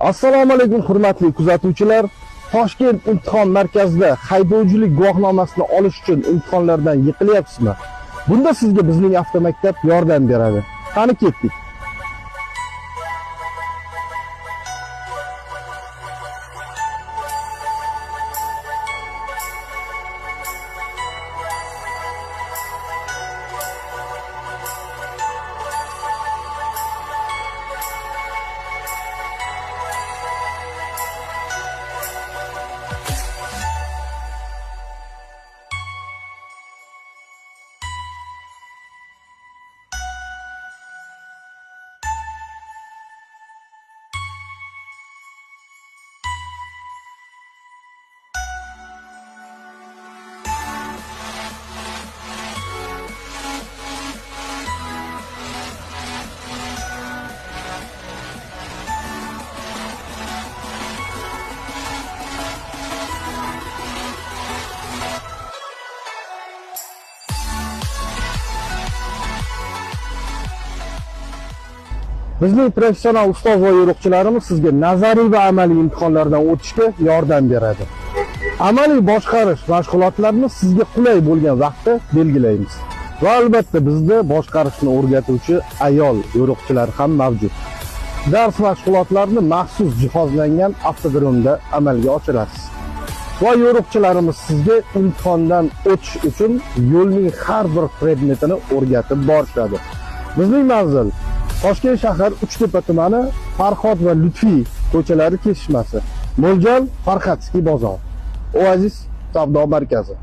Assalomu alaykum hurmatli kuzatuvchilar. Toshkent imtihon markazida haydovchilik guvohnomasini olish uchun imtihonlardan yiqilyapsizmi? Bunda sizga bizning avtomaktab yordam beradi. Qani ketdik. Bizning professional ustoz va yo'riqchilarimiz sizga nazariy va amaliy imtihonlardan o'tishga yordam beradi. Amaliy boshqarish mashg'ulotlarini sizga qulay bo'lgan vaqtda belgilaymiz. Va albatta bizda boshqarishni o'rgatuvchi ayol yo'riqchilar ham mavjud. Dars mashg'ulotlarini maxsus jihozlangan avtodromda amalga oshirasiz. Va yo'riqchilarimiz sizga imtihondan o'tish uchun yo'lning har bir predmetini o'rgatib borishadi. Bizning manzil Toshkent shahar Uchtepa tumani Farhod va Lutfiy ko'chalari kesishmasi. Mo'ljal Farhadskiy bozor. Oasis savdo markazi.